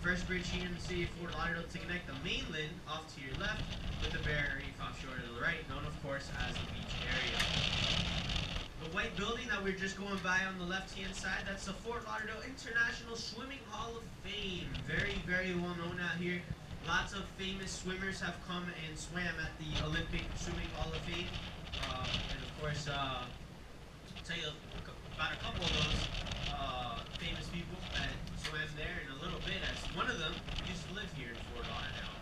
first bridge here in the city of Fort Lauderdale to connect the mainland off to your left with the Barrier Reef offshore to the right, known of course as the beach area. The white building that we're just going by on the left-hand side, that's the Fort Lauderdale International Swimming Hall of Fame. Very, very well known out here. Lots of famous swimmers have come and swam at the Olympic Swimming Hall of Fame. And of course, I'll tell you about a couple of those famous people that swam there in a little bit, as one of them used to live here in Fort Lauderdale.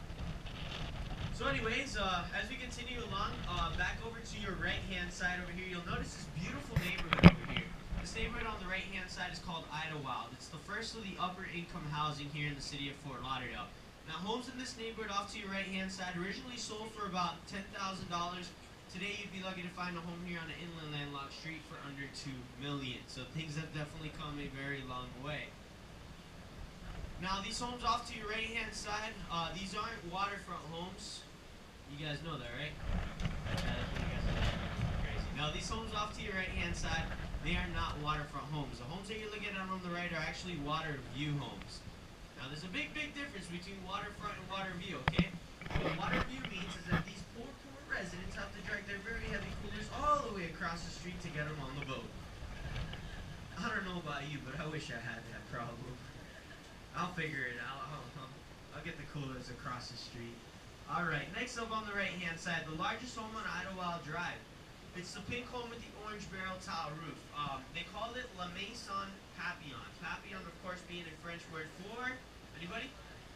So anyways, as we continue along, back over to your right-hand side over here, you'll notice this beautiful neighborhood over here. This neighborhood on the right-hand side is called Idlewild. It's the first of the upper-income housing here in the city of Fort Lauderdale. Now, homes in this neighborhood off to your right-hand side originally sold for about $10,000. Today, you'd be lucky to find a home here on an inland landlocked street for under $2 million. So things have definitely come a very long way. Now, these homes off to your right-hand side, these aren't waterfront homes. You guys know that, right? Crazy. Now, these homes off to your right-hand side, they are not waterfront homes. The homes that you're looking at on the right are actually water view homes. Now, there's a big, big difference between waterfront and water view, okay? What water view means is that these poor residents have to drag their very heavy coolers all the way across the street to get them on the boat. I don't know about you, but I wish I had that problem. I'll figure it out. I'll get the coolers across the street. Alright, next up on the right-hand side, the largest home on Idlewild Drive. It's the pink home with the orange barrel tile roof. They call it La Maison Papillon. Papillon, of course, being a French word for, anybody?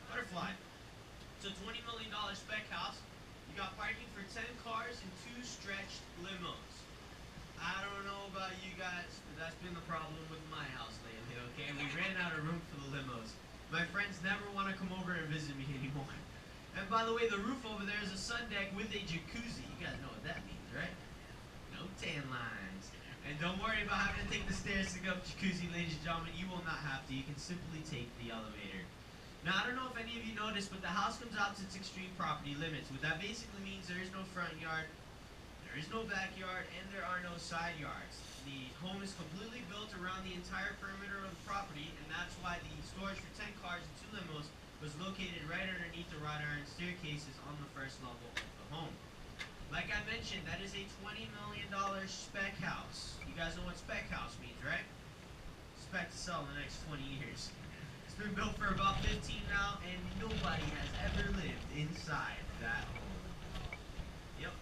Butterfly. It's a $20 million spec house. You got parking for 10 cars and 2 stretched limos. I don't know about you guys, but that's been the problem with my house lately, okay? We ran out of room for the limos. My friends never want to come over and visit me anymore. And by the way, the roof over there is a sun deck with a jacuzzi. You guys know what that means, right? No tan lines. And don't worry about having to take the stairs to go up jacuzzi, ladies and gentlemen. You will not have to. You can simply take the elevator. Now, I don't know if any of you noticed, but the house comes out to its extreme property limits. What that basically means, there is no front yard, there is no backyard, and there are no side yards. The home is completely built around the entire perimeter of the property, and that's why the storage for 10 cars and 2 limos was located right underneath the wrought iron staircases on the first level of the home. Like I mentioned, that is a $20 million spec house. You guys know what spec house means, right? Spec to sell in the next 20 years. It's been built for about 15 now, and nobody has ever lived inside that home. Yep.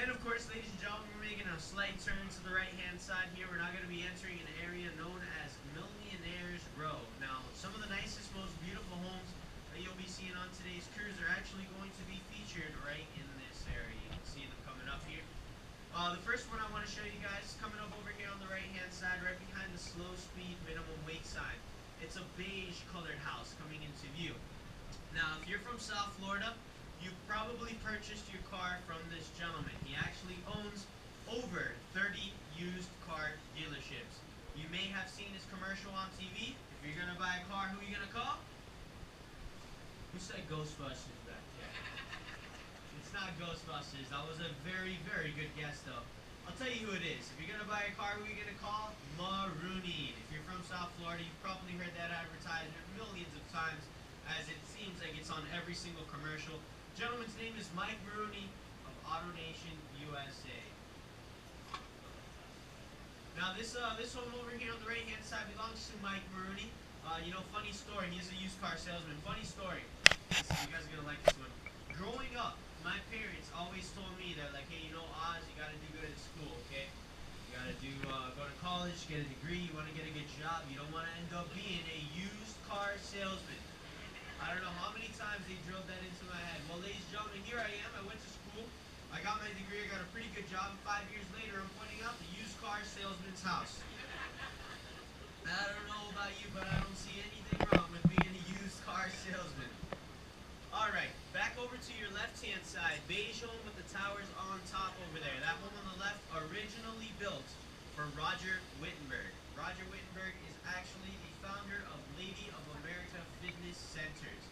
And of course, ladies and gentlemen, we're making a slight turn to the right-hand side here. We're now going to be entering an area known as Millionaires Row. Now, some of the nicest, most beautiful homes that you'll be seeing on today's cruise are actually going to be featured right in this area. You can see them coming up here. The first one I want to show you guys is coming up over here on the right-hand side, right behind the slow speed minimum wake sign. It's a beige colored house coming into view. Now, if you're from South Florida, you probably purchased your car from this gentleman. He actually owns over 30 used car dealerships. You may have seen his commercial on TV. If you're going to buy a car, who are you going to call? Who said Ghostbusters back there? It's not Ghostbusters. That was a very, very good guess, though. I'll tell you who it is. If you're going to buy a car, who are you going to call? Marooney. If you're from South Florida, you've probably heard that advertisement millions of times, as it seems like it's on every single commercial. Gentleman's name is Mike Marooney of AutoNation USA. Now this home over here on the right-hand side belongs to Mike Marooney. You know, funny story. He's a used car salesman. Funny story. You guys are gonna like this one. Growing up, my parents always told me that, like, hey, you know, Oz, you gotta do good at school, okay? You gotta go to college, get a degree. You want to get a good job. You don't want to end up being a used car salesman. I don't know how many times they drilled that into my head. Well, ladies and gentlemen, here I am. I went to school. I got my degree. I got a pretty good job. 5 years later, I'm pointing out the used car salesman's house. I don't know about you, but I don't see anything wrong with being a used car salesman. All right, back over to your left-hand side. Beige home with the towers on top over there. That home on the left, originally built for Roger Wittenberg. Roger Wittenberg is actually the founder of Lady of America Fitness Centers.